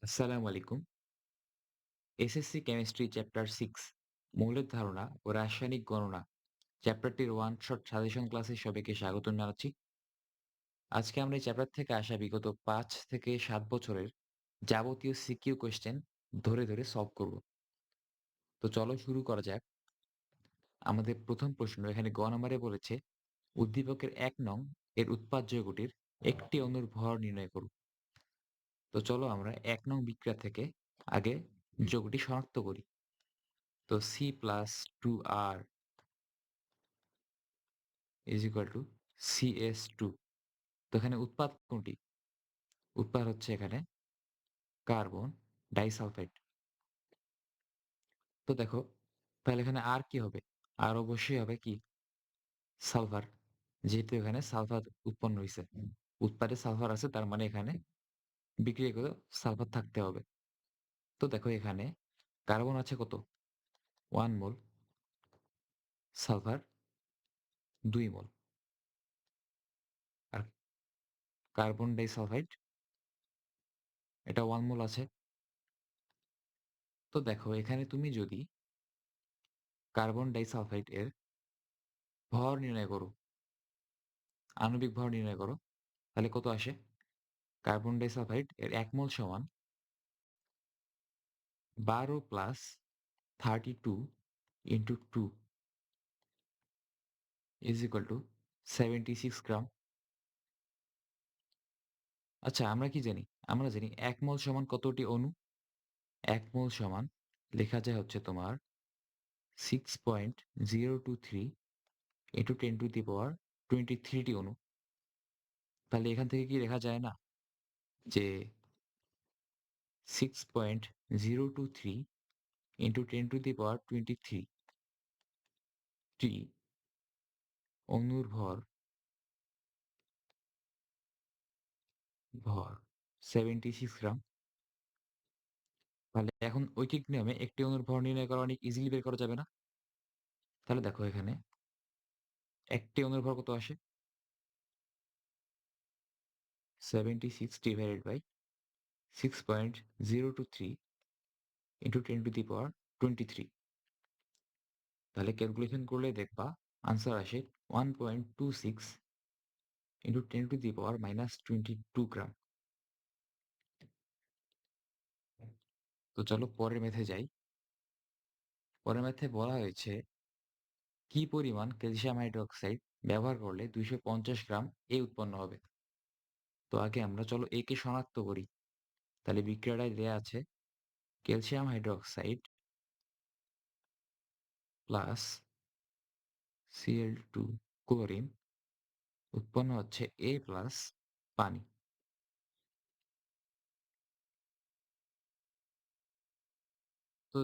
আসসালামু আলাইকুম। SSC chemistry chapter 6 মৌলের ধারণা ও রাসায়নিক গণনা চ্যাপ্টারটির ওয়ান শট সাজেশন ক্লাসে সবাইকে স্বাগতম জানাচ্ছি। আজকে আমরা এই চ্যাপ্টার থেকে আসা বিগত ৫ থেকে ৭ বছরের যাবতীয় সিকিউ কোয়েশ্চেন ধরে সলভ করব। তো চলো শুরু করা যাক। আমাদের প্রথম প্রশ্ন এখানে গ নম্বরে বলেছে উদ্দীপকের ১ নং এর উৎপাদ যৌগটির একটি অণুর ভর নির্ণয় করুন। তো চলো আমরা ১ নং বিক্রিয়া থেকে আগে যৌগটি শনাক্ত করি। তো C+2R is equal to CS2. তো এখানে উৎপাদ কোনটি? উৎপাদ হচ্ছে এখানে কার্বন ডাইসালফাইড। তো দেখো তাহলে এখানে আর কি হবে? আর অবশ্যই হবে কি? সালফার। যেহেতু এখানে সালফার উৎপন্ন হইছে। উৎপাদে সালফার আছে তার মানে এখানে বিক্রিয়া করে সালফার থাকতে হবে। তো দেখো এখানে কার্বন আছে কত? 1 মোল, সালফার 2 মোল। আর কার্বন ডাইসালফাইড এটা 1 মোল আছে। তো দেখো এখানে তুমি যদি কার্বন ডাইসালফাইড এর ভর নির্ণয় করো, আণবিক ভর নির্ণয় করো, তাহলে কত আসে? কার্বন ডাইসালফাইড এর ১ মোল সমান ১২ plus 32 into 2 is equal two 76 গ্রাম। আচ্ছা আমরা কি জানি? আমরা জানি ১ মোল সমান কতটি অণু? ১ মোল সমান লেখা যায় হচ্ছে তোমার 6.023 ইনটু 10 টু দি পাওয়ার 23 টি অণু। তাহলে এখান থেকে কি লেখা যায় না যে 6.023 ইনটু 10 টু দি পাওয়ার 23 টি অণুর ভর 76 গ্রাম। তাহলে এখন ঐকিক নিয়মে একটি অণুর ভর নির্ণয় করা অনেক ইজিলি বের করা যাবে না? তাহলে দেখো এখানে একটি অণুর ভর কত আসে? 76 divided by 6.023 into 10 to the power 23। তাহলে ক্যালকুলেশন করলে দেখবা আনসার আসে 1.26 ইনটু 10 টু দি পাওয়ার -22 গ্রাম। তো চলো পরের ম্যাথে যাই। পরের ম্যাথে বলা হয়েছে কি পরিমাণ ক্যালসিয়াম হাইড্রোক্সাইড ব্যবহার করলে 250 গ্রাম এ উৎপন্ন হবে? তো আগে আমরা চলো এ কে শনাক্ত করি। তাহলে বিক্রিয়াটায় দেয়া আছে calcium hydroxide plus Cl2 chlorine উৎপন্ন হচ্ছে A প্লাস পানি। তো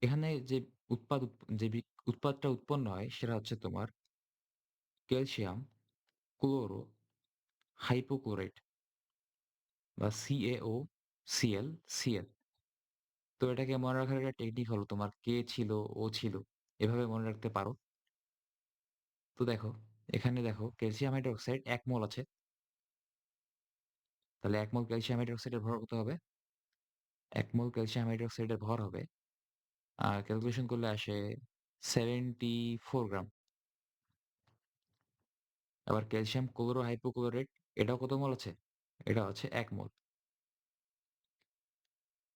এখানে যে উৎপাদ যে উৎপাদটা উৎপন্ন হয় সেটা হচ্ছে তোমার ক্যালসিয়াম ক্লোরো হাইপোক্লোরাইট বা CaOCl। তো এটাকে মনে রাখার একটা টেকনিক হলো তোমার K ছিল O ছিল এভাবে মনে রাখতে পারো। তো দেখো এখানে দেখো ক্যালসিয়াম হাইড্রোক্সাইড ১ মোল আছে। তাহলে ১ মোল ক্যালসিয়াম হাইড্রোক্সাইডের ভর কত হবে? ১ মোল ক্যালসিয়াম হাইড্রোক্সাইডের ভর হবে ক্যালকুলেশন করলে আসে 74 গ্রাম। আবার ক্যালসিয়াম ক্লোরো হাইপোক্লোরাইট এটাও কত মোল আছে? এটা হচ্ছে ১ মোল।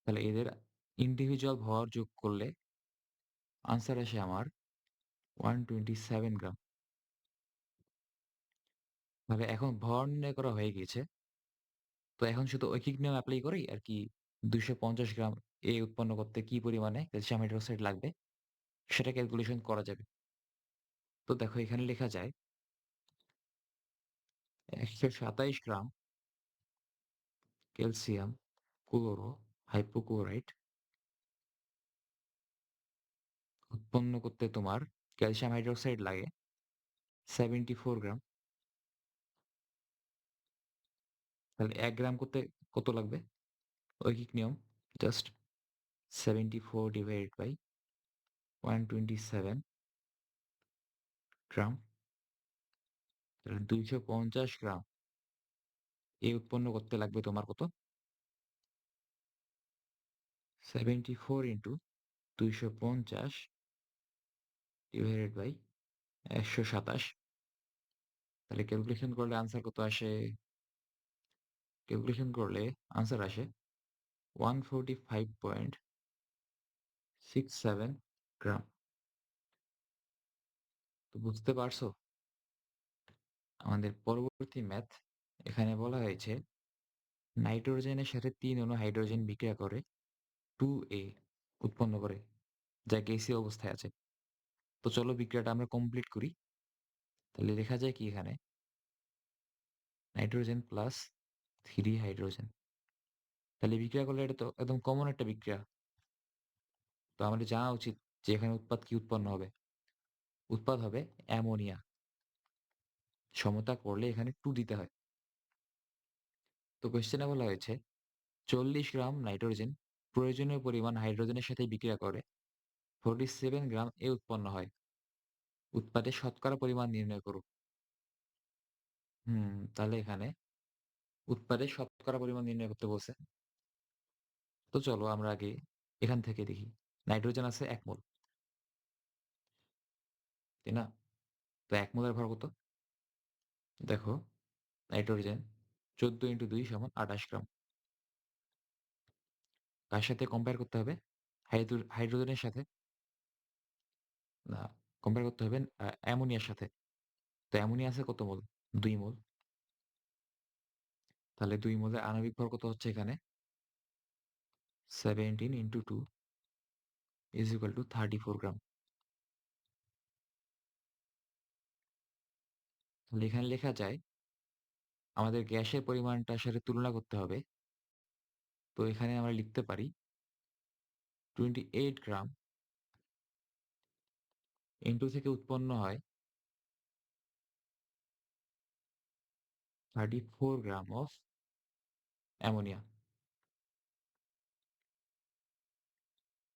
তাহলে এদের ইন্ডিভিজুয়াল ভর যোগ করলে আনসার আসে আমার 127 গ্রাম। তাহলে এখন ভর নির্ণয় করা হয়ে গিয়েছে। তো এখন শুধু ঐকিক নিয়ম এপ্লাই করেই আরকি ২৫০ গ্রাম এ উৎপন্ন করতে কি পরিমাণে ক্যালসিয়াম হাইড্রোক্সাইড লাগবে সেটা ক্যালকুলেশন করা যাবে। তো দেখো এখানে লেখা যায় ১২৭ গ্রাম ক্যালসিয়াম ক্লোরো হাইপোক্লোরাইট উৎপন্ন করতে তোমার ক্যালসিয়াম হাইড্রোক্সাইড লাগে 74 গ্রাম। তাহলে ১ গ্রাম করতে কত লাগবে? ঐকিক নিয়ম জাস্ট 74 ডিভাইডেড বাই 127 গ্রাম। তাহলে ২৫০ গ্রাম এ উৎপন্ন করতে লাগবে তোমার কত? 74 ইনটু 250 ডিভাইডেড বাই 127। তাহলে ক্যালকুলেশন করলে আনসার কত আসে? ক্যালকুলেশন করলে আনসার আসে 145.67 গ্রাম। তো বুঝতে পারছো? আমাদের পরবর্তী ম্যাথ, এখানে বলা হয়েছে নাইট্রোজেনের সাথে 3 অণু হাইড্রোজেন বিক্রিয়া করে 2A উৎপন্ন করে, যা গ্যাসীয় অবস্থায় আছে। তো চলো বিক্রিয়াটা আমরা কমপ্লিট করি। তাহলে লেখা যায় কি এখানে? Nitrogen plus 3 hydrogen. তাহলে বিক্রিয়া করলে এটা তো একদম কমন একটা বিক্রিয়া। তো আমাদের জানা উচিত যে এখানে উৎপাদ কি উৎপন্ন হবে? উৎপাদ হবে অ্যামোনিয়া। সমতা করলে এখানে 2 দিতে হয়। তো কোয়েশ্চেনে বলা হয়েছে 40 গ্রাম নাইট্রোজেন প্রয়োজনীয় পরিমাণ হাইড্রোজেনের সাথে বিক্রিয়া করে 47 গ্রাম এ উৎপন্ন হয়। উৎপাদের শতকরা পরিমাণ নির্ণয় করুন। তাহলে এখানে উৎপাদের শতকরা পরিমাণ নির্ণয় করতে বলছে। তো চলো আমরা আগে এখান থেকে দেখি। নাইট্রোজেন আছে 1 মোল, তাই না? তো 1 মোলের ভর কত? দেখো, নাইট্রোজেন 14 ইনটু 2 সমান 28 গ্রাম। কার সাথে কম্পেয়ার করতে হবে? হাইড্রোজেনের সাথে। না, কম্পেয়ার করতে হবে অ্যামোনিয়ার সাথে। তো অ্যামোনিয়া আছে কত মোল? 2 মোল। তাহলে 2 মোলের আণবিক ভর কত হচ্ছে এখানে? 17 ইনটু 2 ইজ ইকুয়াল টু 34 গ্রাম। তাহলে এখানে লেখা যায় আমাদের গ্যাসের পরিমাণটার সাথে তুলনা করতে হবে। তো এখানে আমরা লিখতে পারি 28 গ্রাম N2 থেকে উৎপন্ন হয় 34 গ্রাম অফ অ্যামোনিয়া।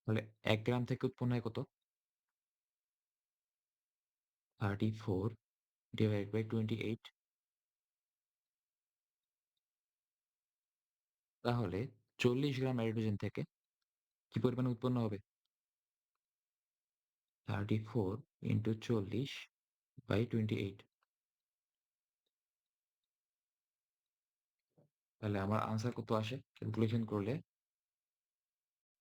তাহলে 1 গ্রাম থেকে উৎপন্ন হয় কত? 34 ডিভাইডেড বাই 28। তাহলে 40 গ্রাম হাইড্রোজেন থেকে কি পরিমাণে উৎপন্ন হবে? 34 ইনটু 40 বাই 28। তাহলে আমার আনসার কত আসে? ক্যালকুলেশন করলে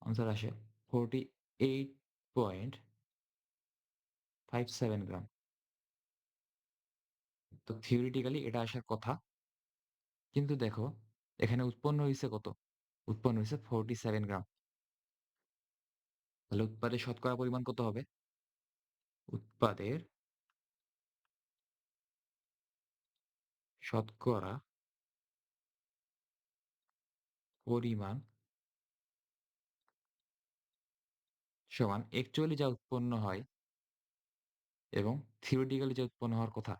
আনসার আসে 48.57 গ্রাম। তো থিওরিটিক্যালি এটা আসার কথা। কিন্তু দেখো, এখানে উৎপন্ন হইছে কত? উৎপন্ন হইছে 47 গ্রাম। তাহলে উৎপাদের শতকরা পরিমাণ কত হবে? উৎপাদের শতকরা পরিমাণ সমান অ্যাকচুয়ালি যা উৎপন্ন হয় এবং থিওরিটিক্যালি যা উৎপন্ন হওয়ার কথা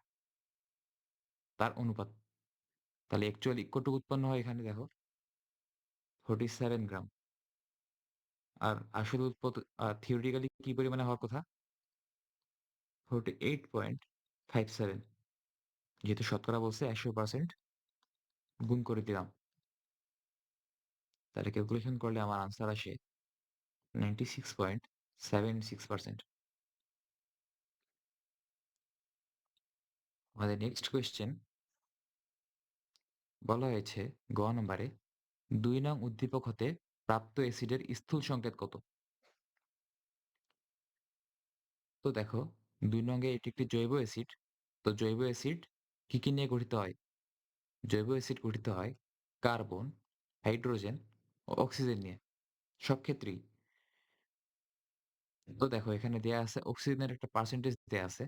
তার অনুপাত। তাহলে অ্যাকচুয়ালি কতটুকু উৎপন্ন হয় এখানে দেখো, 47 গ্রাম। আর আসলে থিওরিটিক্যালি কি পরিমাণে হওয়ার কথা? 48.57। যেহেতু শতকরা বলছে 100% গুণ করে দিলাম। তাহলে ক্যালকুলেশন করলে আমার আনসার আসে 96.76%। আমাদের নেক্সট কোয়েশ্চেন বলা হয়েছে গ নম্বরে 2 নং উদ্দীপক হতে প্রাপ্ত অ্যাসিডের স্থূল সংকেত কত? তো দেখো, 2 নঙ্গে এটি একটি জৈব অ্যাসিড। তো জৈব অ্যাসিড কি নিয়ে গঠিত হয়? জৈব অ্যাসিড গঠিত হয় কার্বন, হাইড্রোজেন ও অক্সিজেন নিয়ে, সব ক্ষেত্রেই। তো দেখো, এখানে দেয়া আছে অক্সিজেনের একটা পার্সেন্টেজ দেয়া আছে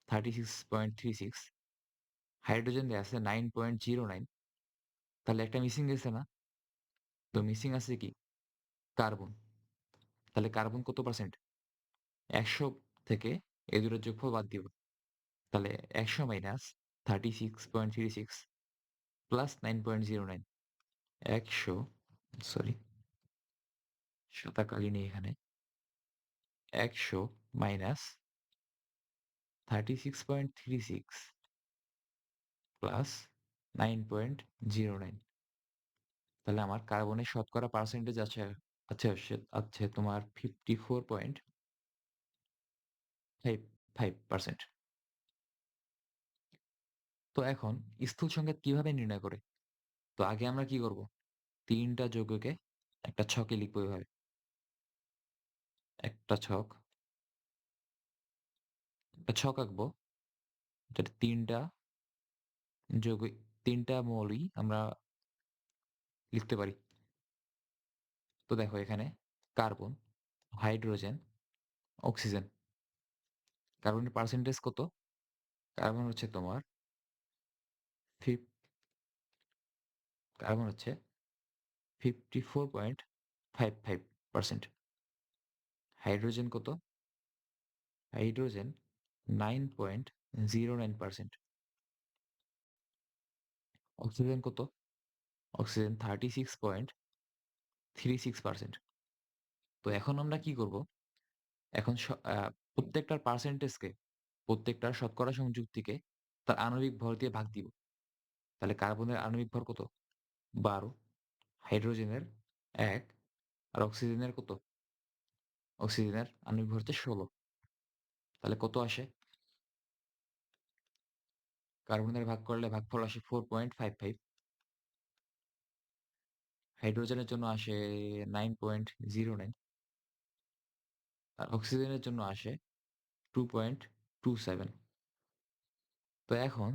36.36, হাইড্রোজেন দেয়া আছে 9.09। তাহলে একটা মিসিং গেছে না? তো মিসিং আছে কি? কার্বন। তাহলে কার্বন কত পার্সেন্ট? 100 থেকে এই দুটোর যোগফল বাদ দিব। তাহলে 100 মাইনাস 36.36 প্লাস 9.09। 100, সরি, শতাকালী নেই এখানে। 100 মাইনাস 36.36 প্লাস 9.09। তাহলে আমার কার্বনের শতকরা পার্সেন্টেজ আছে তোমার 54.55%। তো এখন স্থূল সংকেত কিভাবে নির্ণয় করে? তো আগে আমরা কি করব? ৩ টা যৌগকে একটা ছকে লিখব এভাবে। একটা ছক, একটা ছক আঁকবো যেটা ৩ টা যৌগ ৩ টা মৌলই আমরা লিখতে পারি। তো দেখো এখানে কার্বন, হাইড্রোজেন, অক্সিজেন। কার্বনের পার্সেন্টেজ কত? কার্বন হচ্ছে তোমার ফিফ কার্বন হচ্ছে 54.55%। হাইড্রোজেন কত? হাইড্রোজেন 9.09%। অক্সিজেন কত? অক্সিজেন 36.36%। তো এখন আমরা কি করব? এখন প্রত্যেকটার পার্সেন্টেজকে, প্রত্যেকটার শতকরা সংযুক্তিকে তার আণবিক ভর দিয়ে ভাগ দিব। তাহলে কার্বনের আণবিক ভর কত? ১২, হাইড্রোজেনের ১ আর অক্সিজেনের কত? অক্সিজেনের আণবিক ভর হচ্ছে ১৬। তাহলে কত আসে? কার্বনের ভাগ করলে ভাগফল আসে 4.55, হাইড্রোজেনের জন্য আসে 9.09 আর অক্সিজেনের জন্য আসে 2.27। তো এখন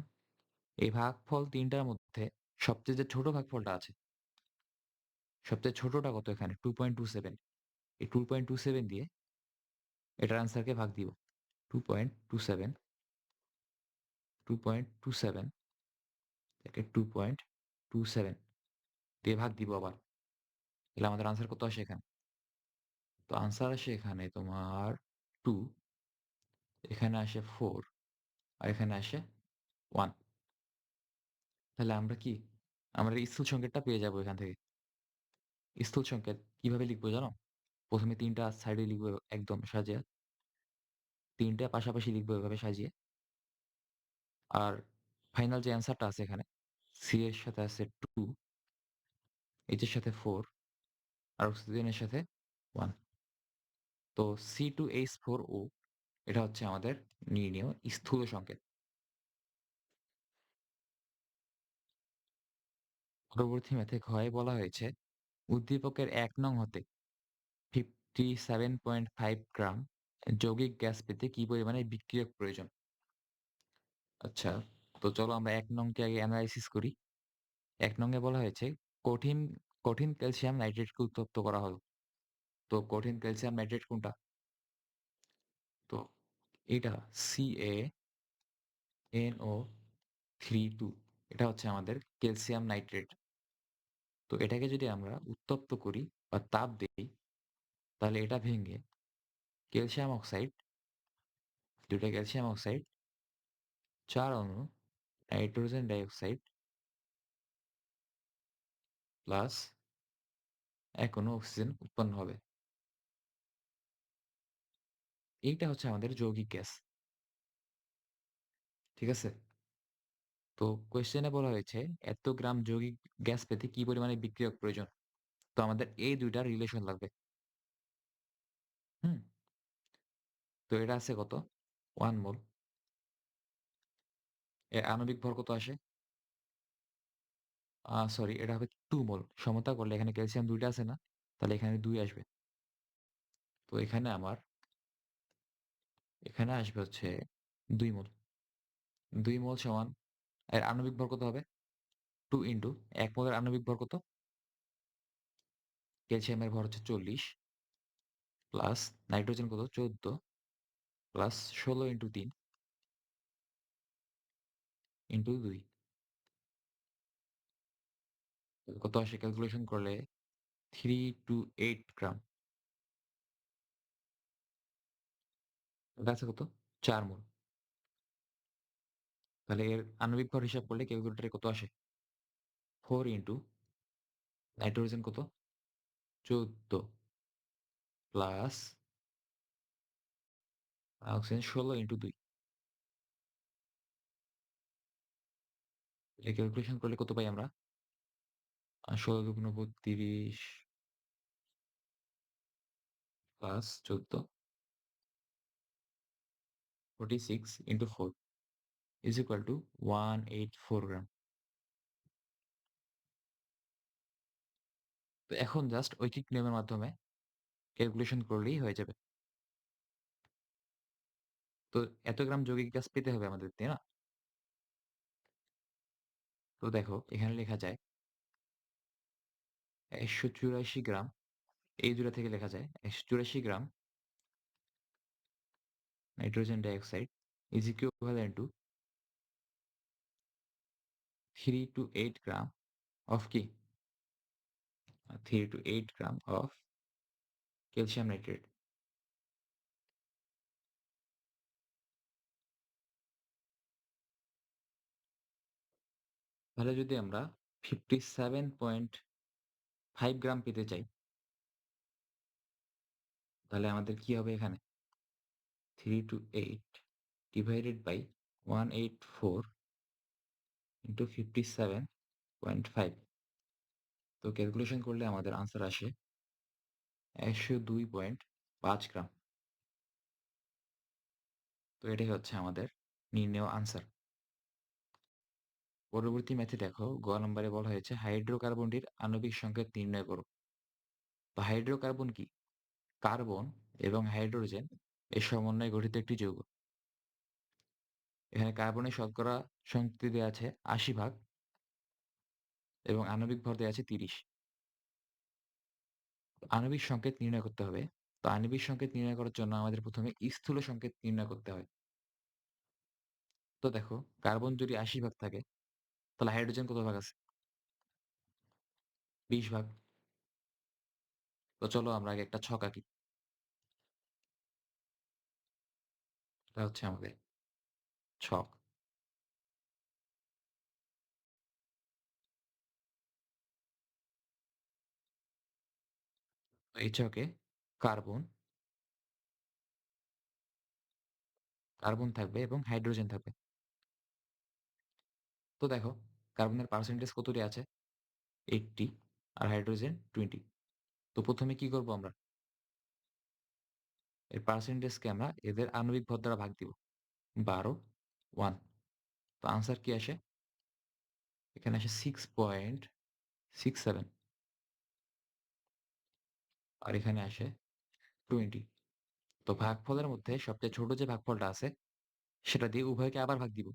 এই ভাগফল ৩ টার মধ্যে সবচেয়ে যে ছোট ভাগফলটা আছে, সবচেয়ে ছোটটা কত এখানে? 2.27। এই 2.27 দিয়ে এটার অ্যান্সারকে ভাগ দিব। 2.27, 2.27 থেকে 2.27 দিয়ে ভাগ দিব আবার। তাহলে আমাদের আনসার কত আসে এখানে? তো আনসার আসে এখানে তোমার 2, এখানে আসে 4 আর এখানে আসে 1। তাহলে আমরা কি? আমরা এই স্থূল সংকেতটা পেয়ে যাবো এখান থেকে। স্থূল সংকেত কিভাবে লিখবো জানো? ১ম এ ৩ টা সাইডে লিখবো একদম সাজিয়ে। ৩ টা পাশাপাশি লিখবো এভাবে সাজিয়ে। আর ফাইনাল যে অ্যান্সারটা আছে এখানে, C এর সাথে আছে 2, H এর সাথে 4 আর অক্সিজেনের সাথে 1। তো C2H4O এটা হচ্ছে আমাদের নির্ণেয় স্থূল সংকেত। পরবর্তী ম্যাথে ক্ষয়ে বলা হয়েছে উদ্দীপকের ১ নং হতে 57.5 গ্রাম যৌগিক গ্যাস পেতে কি পরিমাণে বিক্রিয়ক প্রয়োজন? আচ্ছা, তো চলো আমরা ১ নংকে আগে এনালাইসিস করি। ১ নং এ বলা হয়েছে কঠিন কঠিন ক্যালসিয়াম নাইট্রেটকে উত্তপ্ত করা হলো। তো কঠিন ক্যালসিয়াম নাইট্রেট কোনটা? তো এইটা CaNO32 এটা হচ্ছে আমাদের ক্যালসিয়াম নাইট্রেট। তো এটাকে যদি আমরা উত্তপ্ত করি বা তাপ দেই তাহলে এটা ভেঙে ক্যালসিয়াম অক্সাইড, ২ টা ক্যালসিয়াম অক্সাইড, ৪ অণু নাইট্রোজেন ডাইঅক্সাইড প্লাস ১ অণু অক্সিজেন উৎপন্ন হবে। এইটা হচ্ছে আমাদের যৌগিক গ্যাস। ঠিক আছে? তো কোয়েশ্চেনে বলা হয়েছে এত গ্রাম যৌগিক গ্যাস পেতে কি পরিমাণে বিক্রিয়ক প্রয়োজন? তো আমাদের এই ২ টার রিলেশন লাগবে। হুম? তো এটা আছে কত? 1 মোল। এর আণবিক ভর কত আসে? সরি এটা হবে 2 মোল। সমতা করলে এখানে ক্যালসিয়াম ২ টা আছে না? তাহলে এখানে ২ আসবে। তো এখানে আসবে হচ্ছে ২ মোল। ২ মোল সমান এর আণবিক ভর কত হবে? 2 ইনটু ১ মোলের আণবিক ভর কত? ক্যালসিয়ামের ভর হচ্ছে ৪০ প্লাস নাইট্রোজেন কত? ১৪ প্লাস ১৬ ইনটু ৩ ইনটু ২। কত আসে ক্যালকুলেশন করলে 328 গ্রাম। এটা আছে কত? ৪ মোল। তাহলে এর আণবিক ভর হিসাব করলে ক্যালকুলেটরে কত আসে? 4 ইনটু নাইট্রোজেন কত? ১৪ প্লাস অক্সিজেন ১৬ ইনটু ২। এটা ক্যালকুলেশন করলে কত পাই আমরা? ১৬ দুগুণ ৩২ plus ১৪ 46 into 4 is equal to 184 গ্রাম। তো এখন জাস্ট ঐকিক নিয়মের মাধ্যমে ক্যালকুলেশন করলেই হয়ে যাবে। তো এত গ্রাম যৌগিক গ্যাস পেতে হবে আমাদের, তাই না? তো দেখো এখানে লেখা যায় ১৮৪ গ্রাম, এই ২ টা থেকে লেখা যায় ১৮৪ gram nitrogen dioxide is equivalent to 3 to 8 gram of কি? 3 to 8 gram of calcium nitrate. তাহলে যদি আমরা 57.5 গ্রাম পেতে চাই, তাহলে আমাদের কি হবে এখানে? 3 to 8 ডিভাইডেড বাই 184 ইন্টু 57.5। তো ক্যালকুলেশন করলে আমাদের আনসার আসে ১০২.৫ গ্রাম। তো এটাই হচ্ছে আমাদের নির্ণেয় আনসার। পরবর্তী ম্যাথে দেখো গ নম্বরে বলা হয়েছে হাইড্রোকার্বনটির আণবিক সংকেত নির্ণয় করো। তো হাইড্রোকার্বন কি? কার্বন এবং হাইড্রোজেন এর সমন্বয়ে গঠিত একটি যৌগ। এখানে কার্বনের শতকরা শক্তি দেয়া আছে ৮০ ভাগ এবং আণবিক ভর দেয়া আছে ৩০। আণবিক সংকেত নির্ণয় করতে হবে। তো আণবিক সংকেত নির্ণয় করার জন্য আমাদের প্রথমে স্থূল সংকেত নির্ণয় করতে হয়। তো দেখো কার্বন যদি ৮০ ভাগ থাকে তাহলে হাইড্রোজেন কত ভাগ আছে? ২০ ভাগ। তো চলো আমরা আগে একটা ছক আঁকি। এটা হচ্ছে আমাদের ছক। তো এই ছকে কার্বন, কার্বন থাকবে এবং হাইড্রোজেন থাকবে। তো দেখো কার্বনের পার্সেন্টেজ কতটি আছে? 80 আর হাইড্রোজেন 20। তো প্রথমে কি করব আমরা? এর পার্সেন্টেজকে আমরা এদের আণবিক ভর দ্বারা ভাগ দিব। ১২, 1। তো আনসার কি আসে? এখানে আসে 6.67 আর এখানে আসে 20। তো ভাগফলের মধ্যে সবচেয়ে ছোট যে ভাগফলটা আছে সেটা দিয়ে উভয়কে আবার ভাগ দিব।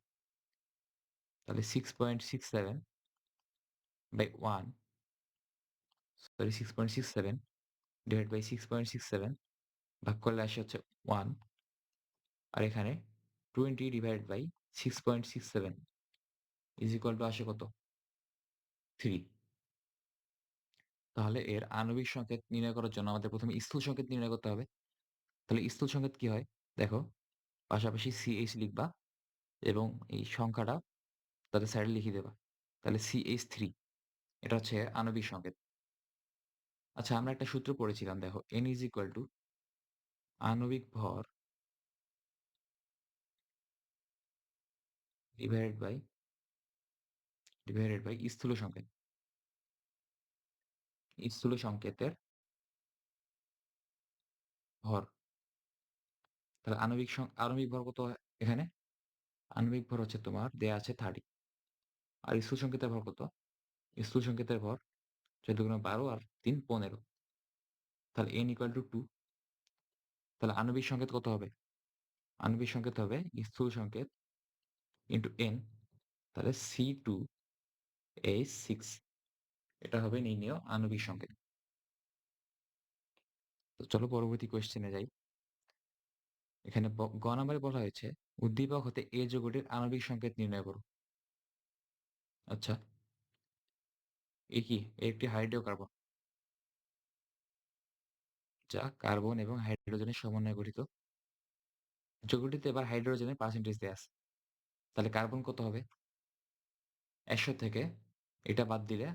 তাহলে 6.67 বাই 1 সরি 6.67 ডিভাইড বাই 6.67 ভাগ করলে আসে হচ্ছে 1 আর এখানে 20 divide by 6.67 is equal to আসে কত? 3। তাহলে এর আণবিক সংকেত নির্ণয় করার জন্য আমাদের প্রথমে স্থূল সংকেত নির্ণয় করতে হবে। তাহলে স্থূল সংকেত কি হয়? দেখো পাশাপাশি CH লিখবা এবং এই সংখ্যাটা তাদের সাইডে লিখে দেবা। তাহলে CH3 এটা হচ্ছে আণবিক সংকেত। আচ্ছা আমরা একটা সূত্র পড়েছিলাম দেখো N ইজ ইকুয়াল টু আণবিক ভর ডিভাইডেড বাই স্থূল সংকেত। স্থূল সংকেতের ভর। তাহলে আণবিক ভর কত হয় এখানে? আণবিক ভর হচ্ছে তোমার দেয়া আছে 30 আর স্থূল সংকেতের ভর কত? স্থূল সংকেতের ভর ১৪ গুণা ১২ আর ৩ ১৫। তাহলে n ইকুয়াল টু 2। তাহলে আণবিক সংকেত কত হবে? আণবিক সংকেত হবে স্থূল সংকেত ইনটু n। তাহলে C2H6 এটা হবে নির্ণেয় আণবিক সংকেত। তো চলো পরবর্তী কোয়েশ্চেনে যাই। এখানে গ নাম্বারে বলা হয়েছে উদ্দীপক হতে এ যৌগটির আণবিক সংকেত নির্ণয় করো। আচ্ছা, এ কি? এ একটি হাইড্রোকার্বন যা কার্বন এবং হাইড্রোজেনের সমন্বয়ে গঠিত। যৌগটিতে এবার হাইড্রোজেনের পার্সেন্টেজ দেয়া আছে। তাহলে কার্বন কত হবে? ১০০ থেকে এটা বাদ দিলে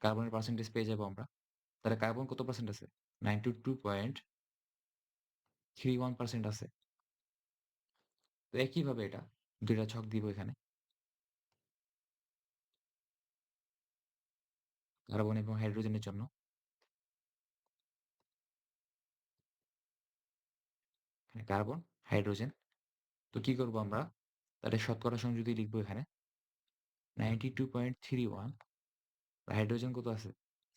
কার্বনের পার্সেন্টেজ পেয়ে যাবো আমরা। তাহলে কার্বন কত পার্সেন্ট আছে? 92.31% আছে। তো একইভাবে এটা ২ টা ছক দিব এখানে। কার্বন এবং হাইড্রোজেনের জন্য। এখানে কার্বন, হাইড্রোজেন। তো কি করব আমরা? তাদের শতকরা সংযুতি লিখব এখানে 92.31 আর হাইড্রোজেন কত আছে?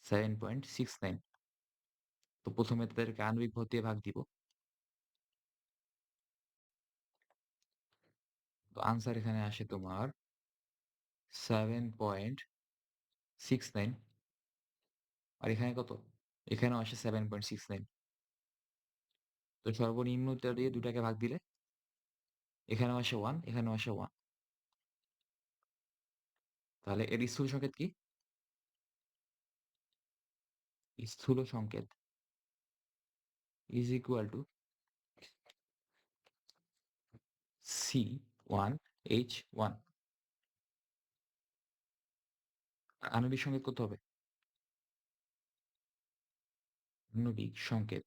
7.69। তো ১ম এ তাদেরকে আণবিক ভর দিয়ে ভাগ দিব। তো আনসার এখানে আসে তোমার 7.69 আর এখানে কত? এখানেও আসে 7.69। তো সর্বনিম্নটা দিয়ে ২ টাকে ভাগ দিলে এখানেও আসে 1, এখানেও আসে 1। তাহলে এর স্থূল সংকেত কি? স্থূল সংকেত is equal to C1H1। আর আণবিক সংকেত কত হবে? আণবিক সংকেত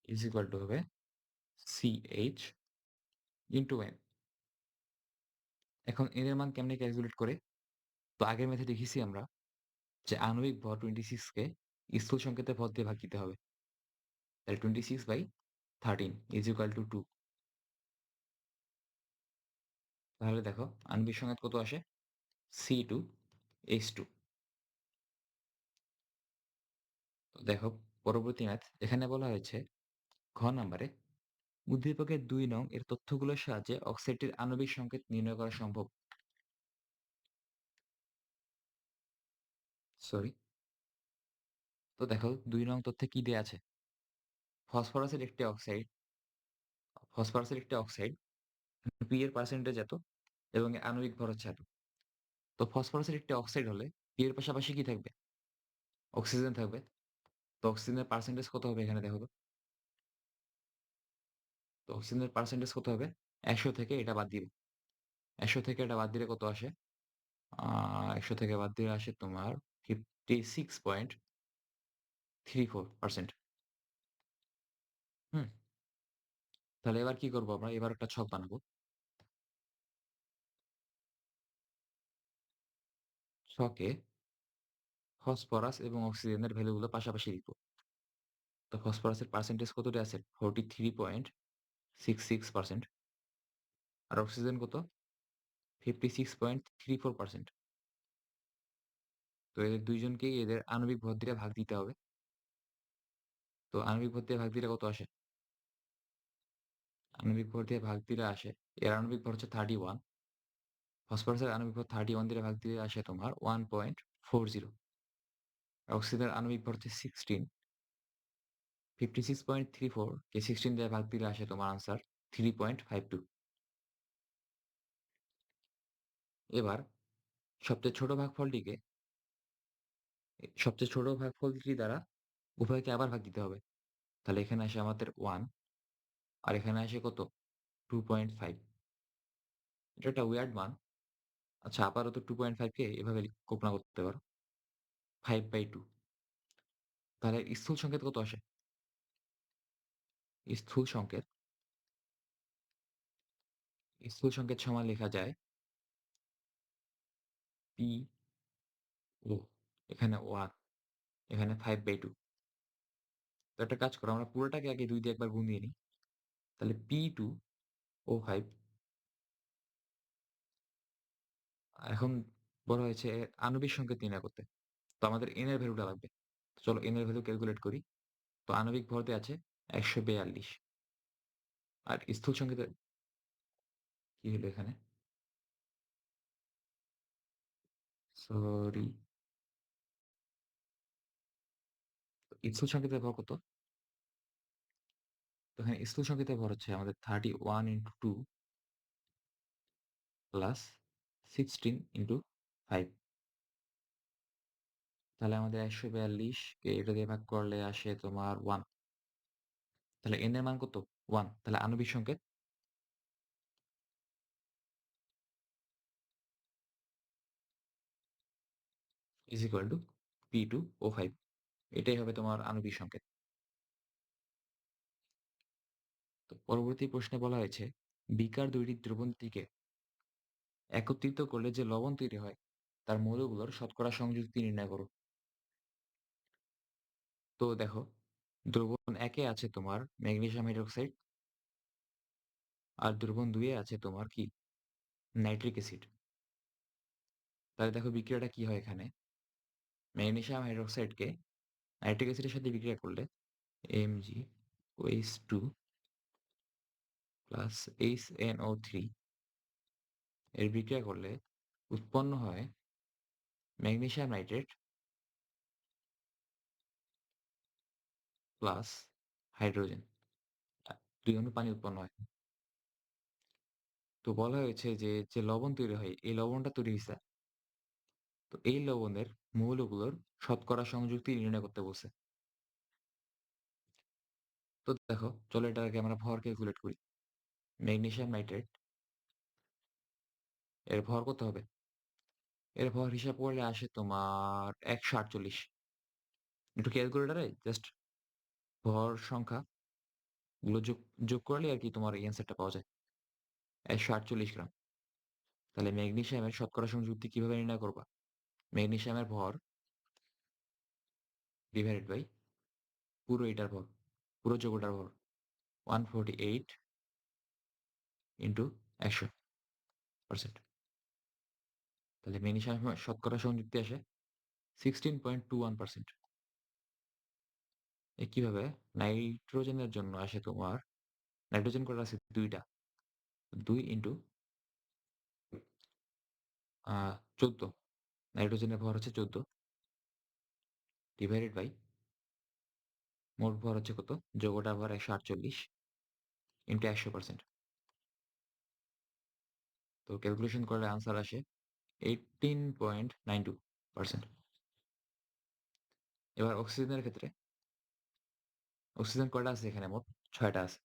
is equal to হবে CH into N। এখন N এর মান কেমনে ক্যালকুলেট করে? তো আগের ম্যাথে দেখেছি আমরা যে আণবিক ভর 26 কে স্থূল সংকেতের ভর দিয়ে ভাগ দিতে হবে। তাহলে 26/13 is equal to 2। তাহলে দেখো আণবিক সংকেত কত আসে? C2H2। তো দেখো পরবর্তী ম্যাথ এখানে বলা হয়েছে ঘ নাম্বারে উদ্দীপকের ২ নং এর তথ্যগুলোর সাহায্যে অক্সাইডটির আণবিক সংকেত নির্ণয় করা সম্ভব। সরি। তো দেখো ২ নং তথ্যে কি দেয়া আছে? ফসফরাসের একটি অক্সাইড, পি এর পার্সেন্টেজ এত এবং এর আণবিক ভর হচ্ছে এত। তো ফসফরাসের একটি অক্সাইড হলে পি এর পাশাপাশি কি থাকবে? অক্সিজেন থাকবে। তো অক্সিজেনের পার্সেন্টেজ কত হবে এখানে দেখো তো? তো অক্সিজেনের পার্সেন্টেজ কত হবে? ১০০ থেকে এটা বাদ দিবে। ১০০ থেকে এটা বাদ দিলে কত আসে? আ ১০০ থেকে বাদ দিলে আসে তোমার 56.34%। হুম? তাহলে এবার কি করব আমরা? এবার একটা ছক বানাবো। ছকে ফসফরাস এবং অক্সিজেনের ভ্যালুগুলো পাশাপাশি লিখব। তো ফসফরাসের পার্সেন্টেজ কতটা আছে? 43.66%। আর অক্সিজেন কত? 56.34%। তো এদের ২ জনকেই এদের আণবিক ভর দিয়ে ভাগ দিতে হবে। তো আণবিক ভর দিয়ে ভাগ দিলে কত আসে? আণবিক ভর দিয়ে ভাগ দিলে আসে এর আণবিক ভর হচ্ছে 31। ফসফরাসের আণবিক ভর 31 দিয়ে ভাগ দিলে আসে তোমার 1.40। আর অক্সিজেনের আণবিক ভর হচ্ছে 16। 56.34 কে 16 দিয়ে ভাগ দিলে আসে তোমার আনসার 3.52। এবার সবচেয়ে ছোট ভাগফলটিকে সবচেয়ে ছোট ভাগফলটি দ্বারা উভয়কে আবার ভাগ দিতে হবে। তাহলে এখানে আসে আমাদের 1 আর এখানে আসে কত? 2.5। এটা একটা উইয়ার্ড মান। আচ্ছা আপাতত 2.5 কে এভাবে কল্পনা করতে পারো। 5/2। তাহলে স্থূল সংকেত কত আসে? স্থূল সংকেত সমান লেখা যায় PO এখানে 1 এখানে 5/2। তো একটা কাজ করো আমরা পুরোটাকে আগে 2 দিয়ে একবার গুণ দিয়ে নিই। তাহলে P2O5 এখন বলা হয়েছে আণবিক সংকেত নির্ণয় করতে। তো আমাদের N এর ভ্যালুটা লাগবে। তো চলো N এর ভ্যালু ক্যালকুলেট করি। তো আণবিক ভর দেয়া আছে ১৪২। আর স্থূল সংকেতের কি হলো এখানে? সরি। স্থূল সংকেতের ভর কত? তো এখানে স্থূল সংকেতের ভর হচ্ছে আমাদের 31 into 2 প্লাস 16 into 5। তাহলে আমাদের ১৪২ কে এটা দিয়ে ভাগ করলে আসে তোমার 1। তাহলে N এর মান কত? 1। তাহলে আণবিক সংকেত is equal to P2O5। এটাই হবে তোমার আণবিক সংকেত। তো পরবর্তী প্রশ্নে বলা হয়েছে বিকার ২ টি দ্রবণটিকে একত্রিত করলে যে লবণ তৈরি হয় তার মৌলগুলোর শতকরা সংযুক্তি নির্ণয় করো। তো দেখো, দ্রবণ ১ এ আছে তোমার ম্যাগনেসিয়াম হাইড্রোক্সাইড আর দ্রবণ ২ এ আছে তোমার কি? Nitric acid. তাহলে দেখো বিক্রিয়াটা কি হয় এখানে? ম্যাগনেসিয়াম হাইড্রোক্সাইডকে নাইট্রিক অ্যাসিডের সাথে বিক্রিয়া করলে MgOH2 প্লাস HNO3 এর বিক্রিয়া করলে উৎপন্ন হয় ম্যাগনেসিয়াম নাইট্রেট প্লাস হাইড্রোজেন। ২ অণু পানি উৎপন্ন হয়। তো বলা হয়েছে যে লবণ তৈরি হয়, এই লবণটা তৈরি হইছে। তো এই লবণের মৌলগুলোর শতকরা সংযুক্তি নির্ণয় করতে বলছে। তো দেখো, চলো এটার আগে আমরা ভর ক্যালকুলেট করি। ম্যাগনেসিয়াম নাইট্রেট এর ভর কত হবে? এর ভর হিসাব করলে আসে তোমার ১৪৮। একটু ক্যালকুলেটরে জাস্ট ভর সংখ্যা গুলো যোগ যোগ করলে আরকি তোমার এই অ্যান্সারটা পাওয়া যায়। ১৪৮ গ্রাম। তাহলে ম্যাগনেসিয়ামের শতকরা সংযুক্তি কিভাবে নির্ণয় করবা? ম্যাগনেসিয়ামের ভর ডিভাইডেড বাই পুরো এটার ভর, পুরো যৌগটার ভর 148 ইন্টু ১০০%। তাহলে ম্যাগনেসিয়ামের শতকরা সংযুক্তি আসে 16.21%। একইভাবে নাইট্রোজেনের জন্য আসে তোমার, নাইট্রোজেন কয়টা আছে? ২ টা। ২ ইন্টু ১৪। নাইট্রোজেনের ভর হচ্ছে ১৪ ডিভাইডেড বাই মোট ভর হচ্ছে কত? যৌগটার ভর ১৪৮ ইন্টু ১০০%। তো ক্যালকুলেশন করলে আনসার আসে 18.92%। এবার অক্সিজেনের ক্ষেত্রে, অক্সিজেন কয়টা আছে এখানে মোট? ৬ টা আছে।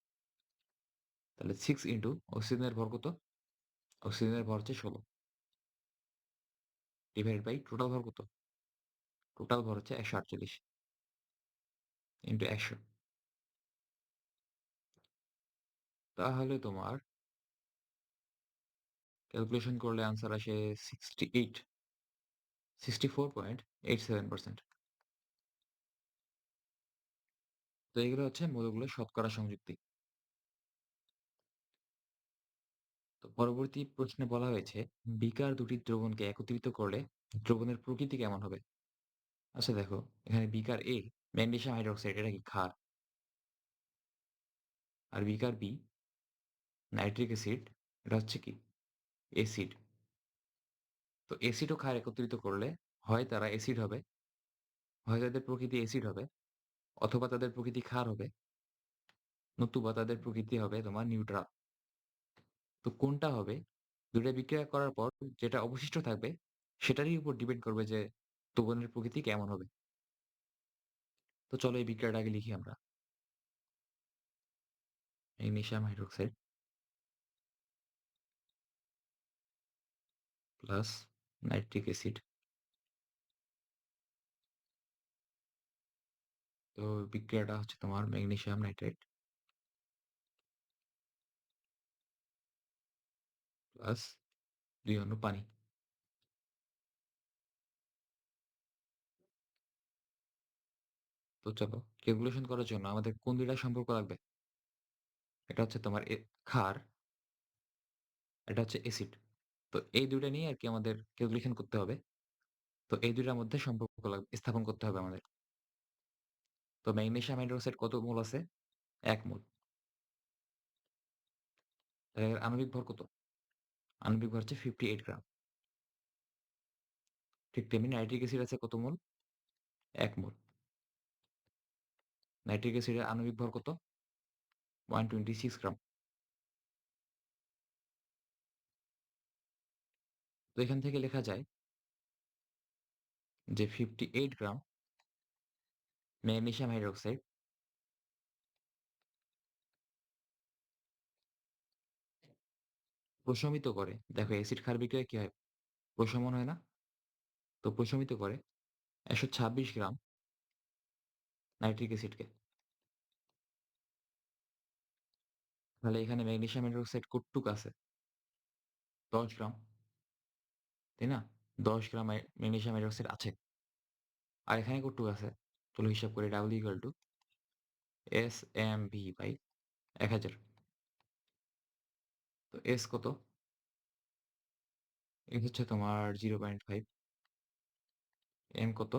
তাহলে 6 ইন্টু অক্সিজেনের ভর কত? অক্সিজেনের ভর হচ্ছে ১৬ ডিভাইডেড বাই টোটাল ভর কত? টোটাল ভর হচ্ছে ১৪৮ ইন্টু ১০০। তাহলে তোমার ক্যালকুলেশন করলে আনসার আসে 64.87%। তো এগুলো হচ্ছে মৌলগুলোর শতকরা সংযুক্তি। তো পরবর্তী প্রশ্নে বলা হয়েছে, বিকার দুটি দ্রবণকে একত্রিত করলে দ্রবণের প্রকৃতি কেমন হবে? আচ্ছা দেখো, এখানে বিকার এ ম্যাগনেসিয়াম হাইড্রোক্সাইড, এটা কি ক্ষার? আর বিকার বি নাইট্রিক অ্যাসিড, এটা হচ্ছে কি? এসিড। তো এসিড ও ক্ষার একত্রিত করলে হয় তারা এসিড হবে, হয় তাদের প্রকৃতি এসিড হবে, অথবা তাদের প্রকৃতি ক্ষার হবে, নতুবা তাদের প্রকৃতি হবে তোমার নিউট্রাল। তো কোনটা হবে? ২ টা বিক্রিয়া করার পর যেটা অবশিষ্ট থাকবে সেটারই উপর ডিপেন্ড করবে যে দ্রবণের প্রকৃতি কেমন হবে। তো চলো এই বিক্রিয়াটা আগে লিখি আমরা। Magnesium hydroxide plus nitric acid. তো বিক্রিয়াটা হচ্ছে তোমার ম্যাগনেসিয়াম নাইট্রেট প্লাস ২ অণু পানি। তো চলো ক্যালকুলেশন করার জন্য আমাদের কোন ২ টা সম্পর্ক লাগবে? এটা হচ্ছে তোমার ক্ষার, এটা হচ্ছে অ্যাসিড। তো এই ২ টা নিয়ে আরকি আমাদের ক্যালকুলেশন করতে হবে। তো এই ২ টার মধ্যে সম্পর্ক স্থাপন করতে হবে আমাদের। তো ম্যাগনেসিয়াম হাইড্রোক্সাইড কত মোল আছে? ১ মোল। এর আণবিক ভর কত? আণবিক ভর হচ্ছে 58 গ্রাম। ঠিক তেমনি নাইট্রিক অ্যাসিড আছে কত মোল? ১ মোল। নাইট্রিক অ্যাসিডের আণবিক ভর কত? 126 গ্রাম। তো এখান থেকে লেখা যায় যে 58 গ্রাম ম্যাগনেসিয়াম হাইড্রোক্সাইড প্রশমিত করে, দেখো অ্যাসিড ক্ষার বিক্রিয়ায় কি হয়? প্রশমন হয় না? তো প্রশমিত করে ১২৬ গ্রাম নাইট্রিক অ্যাসিডকে। তাহলে এখানে ম্যাগনেসিয়াম হাইড্রোক্সাইড কতটুক আছে? ১০ গ্রাম, তাই না? 10 গ্রাম ম্যাগনেসিয়াম হাইড্রোক্সাইড আছে। আর এখানে কতটুকু আছে? চলো হিসাব করি। W = SmV/1000। তো S কত? S হচ্ছে তোমার 0.5। M কত?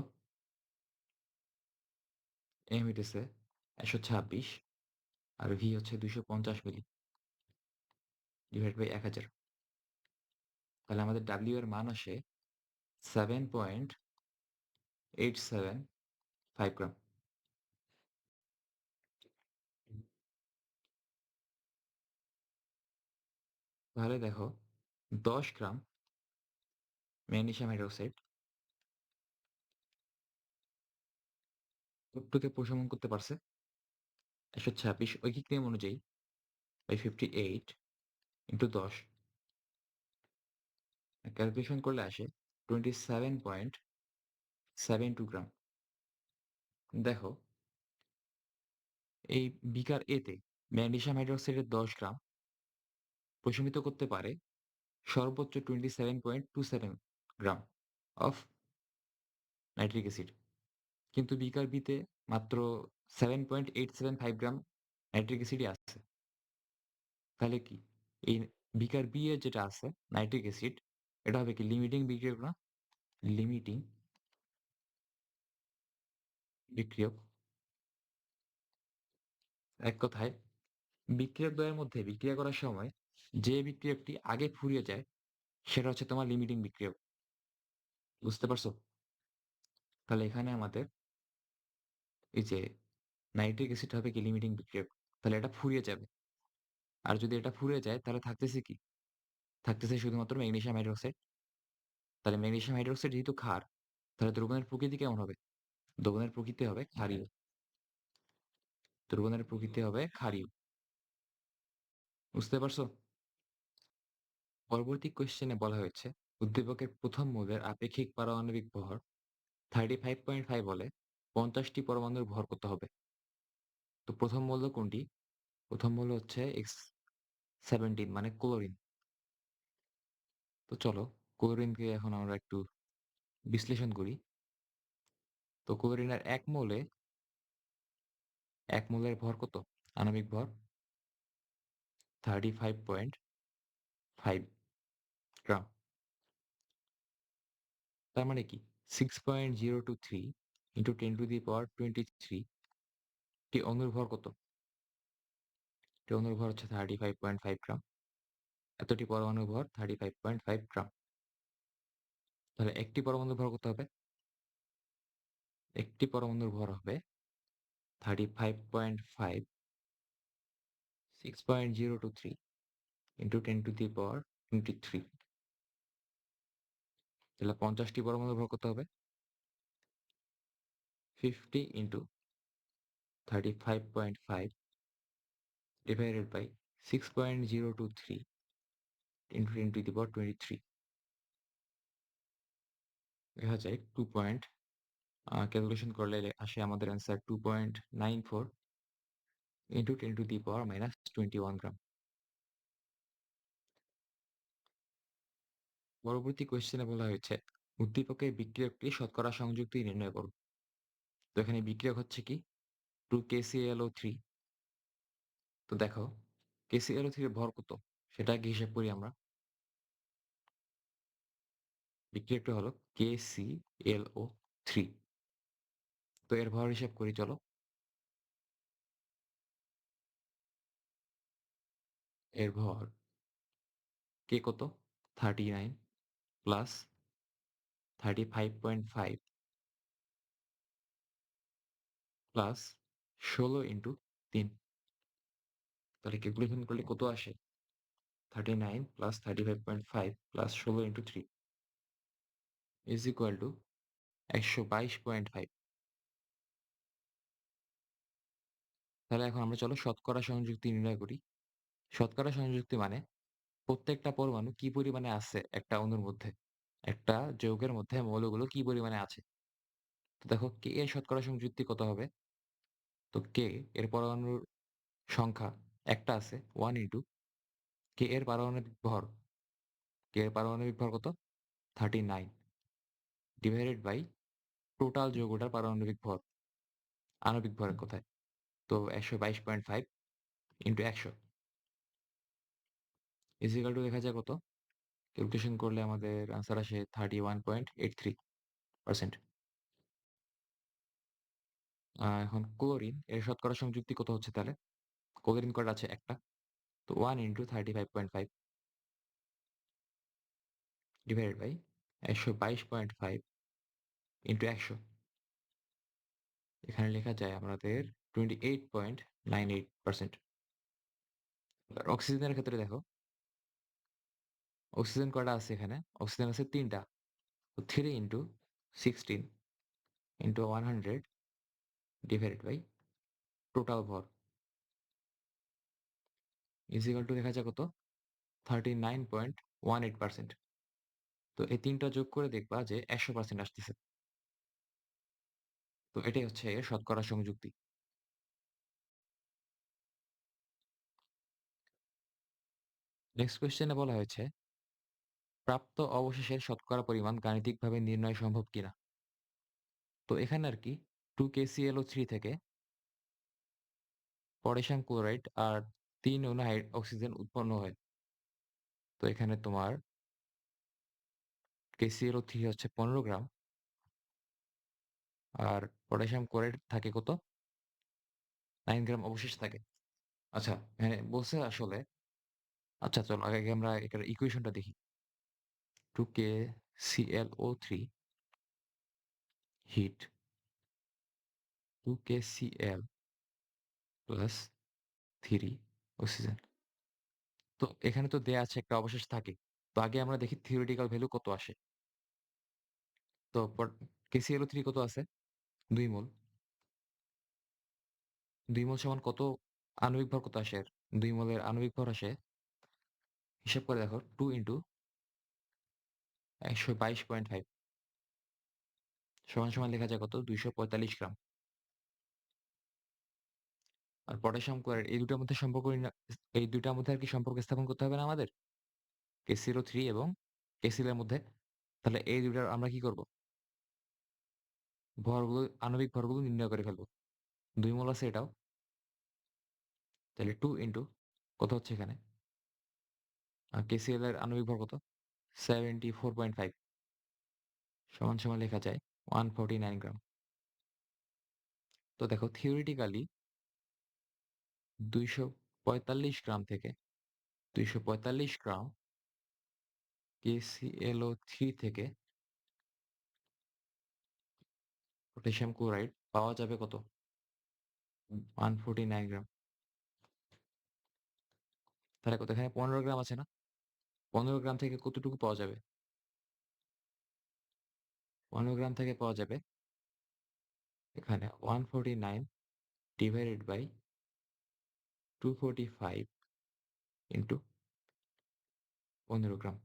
M হইতেছে 126 আর V হচ্ছে 250 মিলি ডিভাইড বাই 1000। তাহলে আমাদের W এর মান আসে 7.875 গ্রাম। তাহলে দেখো 10 গ্রাম ম্যাগনেসিয়াম হাইড্রোক্সাইড কতটুকুকে প্রশমন করতে পারছে? 126 ঐকিক নিয়ম অনুযায়ী বাই 58 ইন্টু 10 ক্যালকুলেশন করলে আসে 27.72 গ্রাম। দেখো এই বিকার A তে ম্যাগনেসিয়াম হাইড্রোক্সাইডের 10 গ্রাম প্রশমিত করতে পারে সর্বোচ্চ 27.27 গ্রাম অফ নাইট্রিক অ্যাসিড। কিন্তু বিকার B তে মাত্র 7.875 গ্রাম নাইট্রিক অ্যাসিডই আছে। তাহলে কি এই বিকার B এর যেটা আছে নাইট্রিক অ্যাসিড এটা হবে কি লিমিটিং বিক্রিয়ক না? লিমিটিং বিক্রিয়ক। এক কথায় বিক্রিয়ক দ্বয়ের মধ্যে বিক্রিয়া করার সময় যে বিক্রিয়কটি আগে ফুরিয়ে যায় সেটা হচ্ছে তোমার লিমিটিং বিক্রিয়ক। বুঝতে পারছো? তাহলে এখানে আমাদের এই যে নাইট্রিক অ্যাসিড হবে কি লিমিটিং বিক্রিয়ক। তাহলে এটা ফুরিয়ে যাবে। আর যদি এটা ফুরিয়ে যায় তাহলে থাকতেছে কি? থাকতেছে শুধুমাত্র ম্যাগনেসিয়াম হাইড্রোক্সাইড। তাহলে ম্যাগনেসিয়াম হাইড্রোক্সাইড যেহেতু ক্ষার তাহলে দ্রবণের প্রকৃতি কেমন হবে? দ্রবণের প্রকৃতি হবে ক্ষারীয়। দ্রবণের প্রকৃতি হবে ক্ষারীয়। বুঝতে পারছো? পরবর্তী কোয়েশ্চেনে বলা হয়েছে উদ্দীপকের প্রথম মৌলের আপেক্ষিক পারমাণবিক ভর 35.5 হলে 50টি পরমাণুর ভর কত হবে? তো প্রথম মৌল কোনটি? প্রথম মৌল হচ্ছে X17 মানে ক্লোরিন। তো চলো ক্লোরিনকে এখন আমরা একটু বিশ্লেষণ করি। তো ক্লোরিনের এক মোলের ভর কত? আণবিক ভর 35.5 গ্রাম। তার মানে কি 6.023 ইন্টু 10⁻23 টি অণুর ভর কত? টি অণুর ভর হচ্ছে 35.5 গ্রাম। এতটি পরমাণুর ভর 35.5 গ্রাম। তাহলে একটি পরমাণুর ভর কত হবে? একটি পরমাণুর ভর হবে 35.5 6.023 ইন্টু 10⁻23। তাহলে 50টি পরমাণুর ভর কত হবে? 50 ইন্টু 35.5 divided by 6.023 into 10⁻23 দেখা যায় 2 পয়েন্ট ক্যালকুলেশন করলে আসে আমাদের অ্যান্সার 2.94 into 10⁻21 গ্রাম। পরবর্তী কোয়েশ্চেনে বলা হয়েছে উদ্দীপকের বিক্রিয়কটি শতকরা সংযুক্তি নির্ণয় করো। তো এখানে বিক্রিয়ক হচ্ছে কি 2KClO3। তো দেখো KClO3 এর ভর কত সেটা আগে হিসাব করি আমরা। বিক্রিয়কটা হলো KClO3। তো এর ভর হিসাব করি চলো। এর ভর K কত? 39 প্লাস 35.5 প্লাস 16 ইন্টু 3। তাহলে ক্যালকুলেশন করলে কত আসে? 39 plus 35.5 plus 16 into 3 is equal two 122.5। তাহলে এখন আমরা চলো শতকরা সংযুক্তি নির্ণয় করি। শতকরা সংযুক্তি মানে প্রত্যেকটা পরমাণু কি পরিমাণে আছে একটা অণুর মধ্যে, একটা যৌগের মধ্যে মৌলগুলো কি পরিমাণে আছে। তো দেখো কে এর শতকরা সংযুক্তি কত হবে? তো কে এর পরমাণুর সংখ্যা একটা আছে 1 ইন্টু কে এর পারমাণবিক ভর। কে এর পারমাণবিক ভর কত? 39 ডিভাইডেড বাই টোটাল যৌগটার পারমাণবিক ভর, আণবিক ভরের কথায়। তো ১২২.৫ ইন্টু ১০০ ইজ ইকুয়াল টু দেখা যায় কত? ক্যালকুলেশন করলে আমাদের আনসার আসে 31.83%। এখন ক্লোরিন এর শতকরা সংযুক্তি কত হচ্ছে তাহলে? ক্লোরিন কয়টা আছে? একটা। তো 1 ইন্টু 35.5 ডিভাইডেড বাই ১২২.৫ ইন্টু ১০০। এখানে লেখা যায় আমাদের 28.98%। অক্সিজেনের ক্ষেত্রে দেখো, অক্সিজেন কয়টা আছে এখানে? অক্সিজেন আছে ৩ টা। তো 3 into 16 into 100 divided by total ভর ইজ ইকুয়াল টু দেখা যায় কত? 39.18%। তো এই ৩ টা যোগ করে দেখবা যে ১০০% আসতেছে। তো এটাই হচ্ছে এর শতকরা সংযুক্তি। নেক্সট কোয়েশ্চেনে বলা হয়েছে, প্রাপ্ত অবশেষের শতকরা পরিমাণ গাণিতিকভাবে নির্ণয় সম্ভব কিনা? তো এখানে আরকি 2KClO3 থেকে পটাশিয়াম ক্লোরাইড আর ৩ অণু অক্সিজেন উৎপন্ন হয়। তো এখানে তোমার KClO3 হচ্ছে ১৫ গ্রাম আর পটাশিয়াম ক্লোরাইড থাকে কত? 9 গ্রাম অবশেষ থাকে। আচ্ছা, এখানে বলছে আসলে, আচ্ছা চলো আগে আমরা এটার ইকুয়েশনটা দেখি। 2KClO3 hit 2KCl plus 3 oxygen. তো এখানে তো দেয়া আছে একটা অবশেষ থাকে। তো আগে আমরা দেখি থিওরিটিক্যাল ভ্যালু কত আসে। তো KClO3 কত আছে? ২ মোল। ২ মোল সমান কত? আণবিক ভর কত আসে এর? ২ মোলের আণবিক ভর আসে, হিসাব করে দেখো, 2 ইন্টু ১২২.৫ সমান লেখা যায় কত? ২৪৫ গ্রাম। আর পটাশিয়াম ক্লোরাইড এই দুটার মধ্যে সম্পর্ক এই ২ টার মধ্যে আর কি সম্পর্ক স্থাপন করতে হবে না আমাদের? KClO3 এবং KCl এর মধ্যে। তাহলে এই ২ টার আমরা কি করব? ভরগুলো, আণবিক ভরগুলো নির্ণয় করে ফেলব। ২ মোল আছে এটাও। তাহলে 2 ইন্টু কত হচ্ছে এখানে? KCl এর আণবিক ভর কত? 74.5 সমান লেখা যায় 149 গ্রাম। তো দেখো থিওরিটিক্যালি ২৪৫ গ্রাম থেকে ২৪৫ গ্রাম KClO3 থেকে পটাশিয়াম ক্লোরাইড পাওয়া যাবে কত? 149 গ্রাম। তাহলে কত? এখানে ১৫ গ্রাম আছে না? ১৫ গ্রাম থেকে কতটুকু পাওয়া যাবে? ১৫ গ্রাম থেকে পাওয়া যাবে এখানে 149 ডিভাইডেড বাই 245 ইন্টু ১৫ গ্রাম।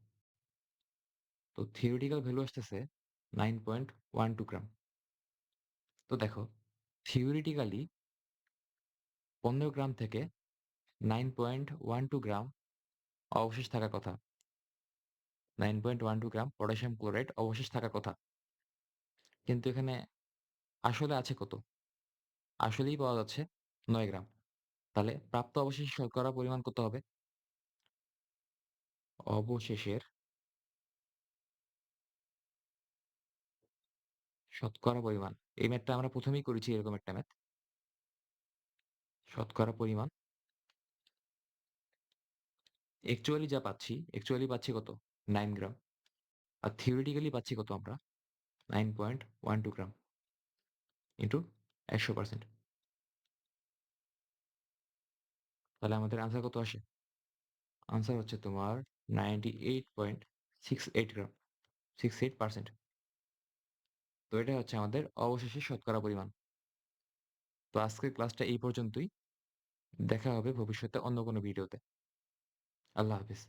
তো থিওরিটিক্যাল ভ্যালু আসতেছে 9.12 গ্রাম। তো দেখো থিওরিটিক্যালি ১৫ গ্রাম থেকে 9.12 গ্রাম অবশেষ থাকার কথা। 9.12 গ্রাম পটাশিয়াম ক্লোরাইড অবশেষ থাকার কথা। কিন্তু এখানে আসলে আছে কত? আসলেই পাওয়া যাচ্ছে ৯ গ্রাম। তাহলে প্রাপ্ত অবশেষ শর্করা পরিমাণ কত হবে? অবশেষের শতকরা পরিমাণ। এই ম্যাথটা আমরা ১ম এই করেছি এরকম একটা ম্যাথ। শতকরা পরিমাণ অ্যাকচুয়ালি পাচ্ছি কত? ৯ গ্রাম। আর থিওরিটিক্যালি পাচ্ছি কত আমরা? 9.12 গ্রাম ইন্টু ১০০%। তাহলে আমাদের আনসার কত আসে? আনসার হচ্ছে তোমার 98.68 গ্রাম, 68%। তো এটা হচ্ছে আমাদের অবশেষে শতকরা পরিমাণ। তো আজকের ক্লাসটা এই পর্যন্তই। দেখা হবে ভবিষ্যতে অন্য কোনো ভিডিওতে। আল্লাহ হাফেজ।